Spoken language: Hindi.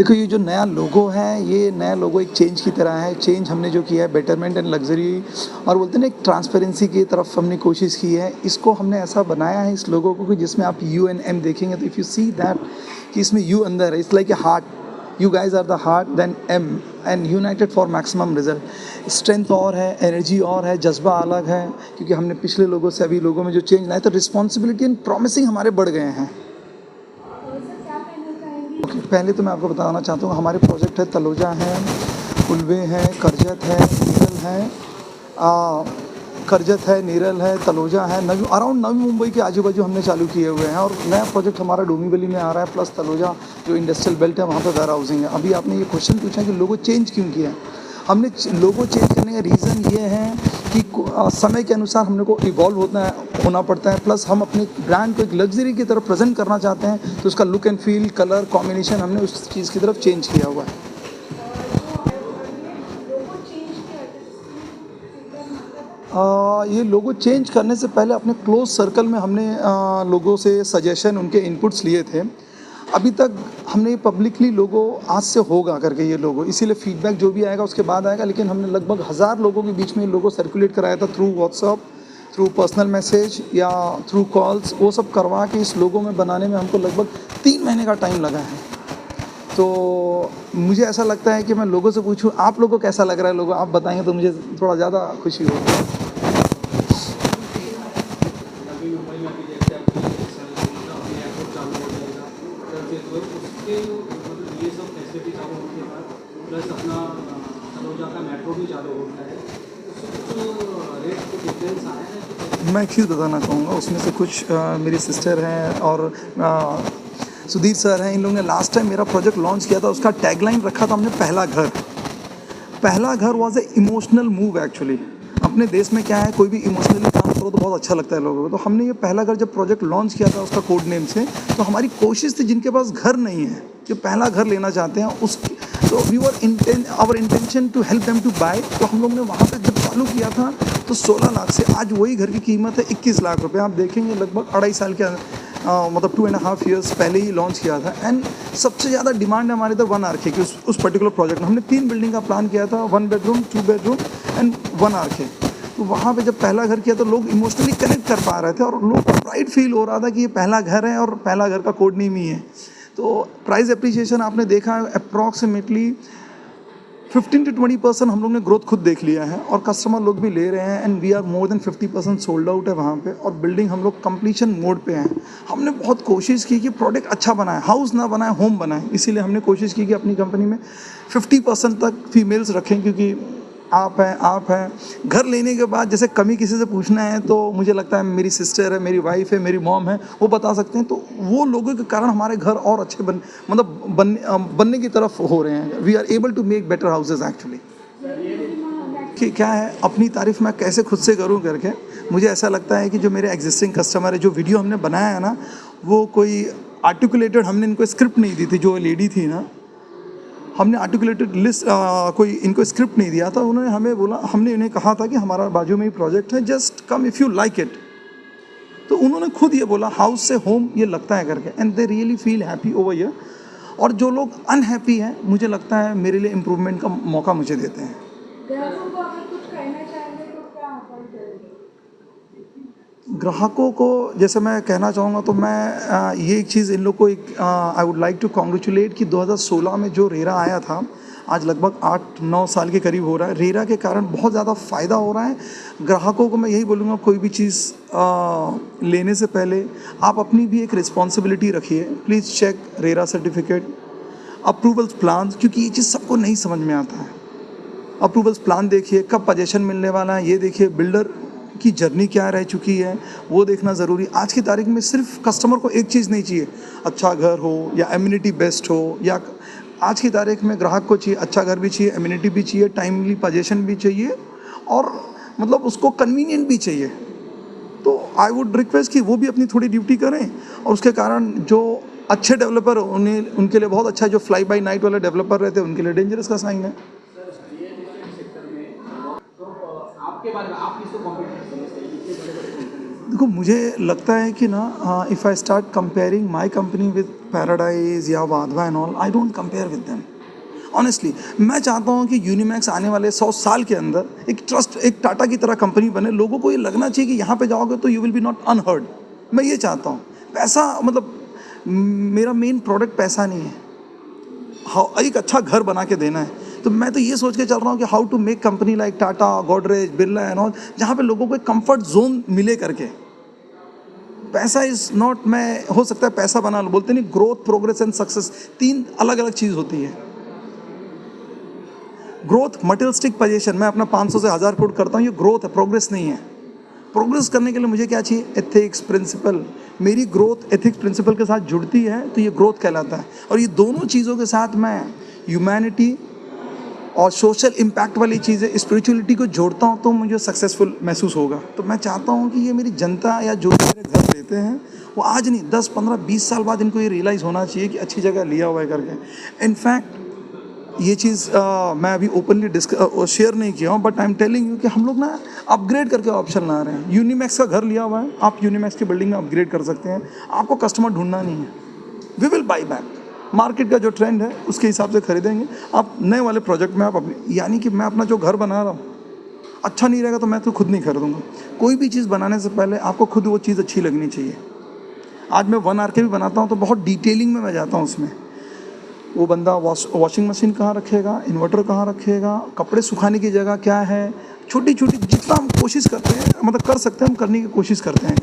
देखो ये जो नया लोगो है, ये नया लोगो एक चेंज की तरह है। चेंज हमने जो किया है बेटरमेंट एंड लग्ज़री और बोलते हैं ना एक ट्रांसपेरेंसी की तरफ हमने कोशिश की है। इसको हमने ऐसा बनाया है इस लोगो को कि जिसमें आप यू एंड एम देखेंगे तो इफ़ यू सी दैट कि इसमें यू अंदर है, it's like a heart, you guys are the heart then am and united for maximum result. Strength और है, एनर्जी और है, जज्बा अलग है, क्योंकि हमने पिछले लोगों से अभी लोगों में जो चेंज लाए तो रिस्पॉन्सिबिलिटी एंड प्रॉमिसिंग हमारे बढ़ गए हैं। पहले तो मैं आपको बताना चाहता हूँ हमारे प्रोजेक्ट है तलोजा है, उल्वे है, करजत है, नीरल है, करजत है, नीरल है, तलोजा है, नवी अराउंड नवी मुंबई के आजू बाजू हमने चालू किए हुए हैं। और नया प्रोजेक्ट हमारा डोंबिवली में आ रहा है, प्लस तलोजा जो इंडस्ट्रियल बेल्ट है वहाँ पर वेयर हाउसिंग है। अभी आपने ये क्वेश्चन पूछा कि लोगो चेंज क्यों किया है। हमने लोगो चेंज करने का रीज़न ये है कि समय के अनुसार हमने को इवॉल्व होना पड़ता है, प्लस हम अपने ब्रांड को एक लग्जरी की तरफ प्रेजेंट करना चाहते हैं, तो उसका look and feel, colour combination हमने उस चीज़ की तरफ चेंज किया हुआ है। ये लोगो चेंज करने से पहले अपने क्लोज सर्कल में हमने लोगों से सजेशन, उनके इनपुट्स लिए थे। अभी तक हमने पब्लिकली लोगो आज से होगा करके ये लोगो, इसीलिए फीडबैक जो भी आएगा उसके बाद आएगा, लेकिन हमने लगभग 1000 लोगों के बीच में लोगो सर्कुलेट कराया था through WhatsApp, through personal message या थ्रू कॉल्स। वो सब करवा के इस लोगो में बनाने में हमको लगभग 3 महीने का टाइम लगा है। तो मुझे ऐसा लगता है कि मैं लोगों से पूछूं आप लोगों को कैसा लग रहा है लोगो, आप बताएंगे तो मुझे थोड़ा ज़्यादा खुशी होगी। प्लस अपना तलोजा का मेट्रो भी चालू होता है, तो रेट को डिफरेंस आया है। मैं एक चीज़ बताना चाहूँगा, उसमें से कुछ मेरी सिस्टर हैं और सुधीर सर हैं, इन लोगों ने लास्ट टाइम मेरा प्रोजेक्ट लॉन्च किया था, उसका टैगलाइन रखा था हमने पहला घर। पहला घर was a emotional move actually. अपने देश में क्या है, कोई भी इमोशनली काम करो तो बहुत अच्छा लगता है लोगों को। तो हमने ये पहला घर जब प्रोजेक्ट लॉन्च किया था उसका कोड नेम से, तो हमारी कोशिश थी जिनके पास घर नहीं है, जो पहला घर लेना चाहते हैं, उस तो our intention to help them to buy. तो हम लोग ने वहाँ पे जब चालू किया था तो 16 लाख से आज वही घर की कीमत है 21 लाख रुपए। आप देखेंगे लगभग 2.5 साल के मतलब 2.5 ईयर्स पहले ही लॉन्च किया था। एंड सबसे ज़्यादा डिमांड है हमारे इधर 1 आर के की। उस पर्टिकुलर प्रोजेक्ट में हमने 3 बिल्डिंग का प्लान किया था, 1 बेडरूम, 2 बेडरूम एंड 1 आर के। तो वहाँ पे जब पहला घर किया तो लोग इमोशनली कनेक्ट कर पा रहे थे और लोग को प्राइड फील हो रहा था कि ये पहला घर है और पहला घर का कोड नेम ही है। तो प्राइस एप्रिसिएशन आपने देखा अप्रॉक्सीमेटली 15 to 20% हम लोग ने ग्रोथ खुद देख लिया है और कस्टमर लोग भी ले रहे हैं। And we are more than 50% sold out है वहाँ पे, और बिल्डिंग हम लोग कंप्लीशन मोड पे हैं। हमने बहुत कोशिश की कि प्रोडक्ट अच्छा बनाए, हाउस ना बनाए, होम बनाए। इसीलिए हमने कोशिश की कि अपनी कंपनी में 50% तक फीमेल्स रखें, क्योंकि आप हैं घर लेने के बाद जैसे कमी किसी से पूछना है तो मुझे लगता है मेरी सिस्टर है, मेरी वाइफ है, मेरी मॉम है, वो बता सकते हैं। तो वो लोगों के कारण हमारे घर और अच्छे बनने की तरफ हो रहे हैं। We are able to make better houses actually. कि क्या है, अपनी तारीफ मैं कैसे खुद से करूं करके मुझे ऐसा लगता है कि जो मेरे एग्जिस्टिंग कस्टमर है, जो वीडियो हमने बनाया है ना, वो कोई आर्टिकुलेटेड, हमने इनको स्क्रिप्ट नहीं दी थी। जो लेडी थी ना, हमने आर्टिकुलेटेड लिस्ट कोई इनको स्क्रिप्ट नहीं दिया था। उन्होंने हमें बोला, हमने उन्हें कहा था कि हमारा बाजू में ही प्रोजेक्ट है, just come if you like it. तो उन्होंने खुद ये बोला हाउस से होम ये लगता है करके, and they really feel happy over here. और जो लोग अनहैप्पी हैं, मुझे लगता है मेरे लिए इम्प्रूवमेंट का मौका मुझे देते हैं। ग्राहकों को जैसे मैं कहना चाहूँगा तो मैं ये एक चीज़ इन लोग को एक I would like to congratulate कि 2016 में जो रेरा आया था, आज लगभग 8-9 साल के करीब हो रहा है। रेरा के कारण बहुत ज़्यादा फ़ायदा हो रहा है ग्राहकों को। मैं यही बोलूँगा, कोई भी चीज़ लेने से पहले आप अपनी भी एक रिस्पॉन्सिबिलिटी रखिए। Please check RERA certificate, approvals plan, क्योंकि ये चीज़ सबको नहीं समझ में आता है। अप्रूवल्स प्लान देखिए, कब पोजीशन मिलने वाला है ये देखिए, बिल्डर की जर्नी क्या रह चुकी है वो देखना ज़रूरी। आज की तारीख में सिर्फ कस्टमर को एक चीज़ नहीं चाहिए, अच्छा घर हो या एमिनिटी बेस्ट हो, या आज की तारीख में ग्राहक को चाहिए अच्छा घर भी चाहिए, एमिनिटी भी चाहिए, टाइमली पोजीशन भी चाहिए, और मतलब उसको कन्वीनियंट भी चाहिए। तो आई वुड रिक्वेस्ट कि वो भी अपनी थोड़ी ड्यूटी करें। और उसके कारण जो अच्छे डेवलपर उनके लिए बहुत अच्छा है, जो फ्लाई बाई नाइट वाले डेवलपर रहते हैं उनके लिए डेंजरस का साइन है। आपके बारे में आप किसको कॉम्पिटिटर समझते हैं? देखो मुझे लगता है कि ना if I start comparing my company with Paradise या Wadhwa and all, I don't compare with them honestly. मैं चाहता हूँ कि यूनिमैक्स आने वाले 100 साल के अंदर एक ट्रस्ट, एक टाटा की तरह कंपनी बने। लोगों को ये लगना चाहिए कि यहाँ पे जाओगे तो you will be not unheard. मैं ये चाहता हूँ। पैसा मतलब मेरा मेन प्रोडक्ट पैसा नहीं है, एक अच्छा घर बना के देना है। तो मैं तो ये सोच के चल रहा हूँ कि how to make company like Tata, Godrej, Birla and all, जहाँ पे लोगों को एक कंफर्ट जोन मिले करके। पैसा इज़ नॉट, मैं हो सकता है पैसा बना लो, बोलते नहीं ग्रोथ, प्रोग्रेस एंड सक्सेस 3 अलग अलग चीज़ होती है। ग्रोथ मटेरियलिस्टिक पोजीशन, मैं अपना 500 से 1000 करोड़ करता हूँ, ये ग्रोथ है, प्रोग्रेस नहीं है। प्रोग्रेस करने के लिए मुझे क्या चाहिए? Ethics, principle. मेरी ग्रोथ एथिक्स प्रिंसिपल के साथ जुड़ती है तो ये ग्रोथ कहलाता है। और ये दोनों चीज़ों के साथ मैं ह्यूमैनिटी और सोशल इम्पैक्ट वाली चीज़ें, स्पिरिचुअलिटी को जोड़ता हूँ तो मुझे सक्सेसफुल महसूस होगा। तो मैं चाहता हूँ कि ये मेरी जनता या जो मेरे घर लेते हैं वो आज नहीं 10, 15, 20 साल बाद इनको ये रियलाइज़ होना चाहिए कि अच्छी जगह लिया हुआ है करके। इनफैक्ट ये चीज़ मैं अभी ओपनली शेयर नहीं किया हूँ, but I am telling you कि हम लोग ना अपग्रेड करके ऑप्शन ला रहे हैं। यूनिमैक्स का घर लिया हुआ है, आप यूनिमैक्स की बिल्डिंग में अपग्रेड कर सकते हैं। आपको कस्टमर ढूंढना नहीं है, we will buy back. Market का जो ट्रेंड है उसके हिसाब से खरीदेंगे। आप नए वाले प्रोजेक्ट में आप अपने, यानी कि मैं अपना जो घर बना रहा हूँ अच्छा नहीं रहेगा तो मैं तो खुद नहीं खरीदूंगा। कोई भी चीज़ बनाने से पहले आपको खुद वो चीज़ अच्छी लगनी चाहिए। आज मैं 1 आर के भी बनाता हूँ तो बहुत डिटेलिंग में मैं जाता हूँ उसमें। वो बंदा वॉशिंग मशीन कहाँ रखेगा, इन्वर्टर कहाँ रखेगा, कपड़े सुखाने की जगह क्या है, छोटी छोटी जितना हम कोशिश करते हैं, मतलब कर सकते हैं हम करने की कोशिश करते हैं।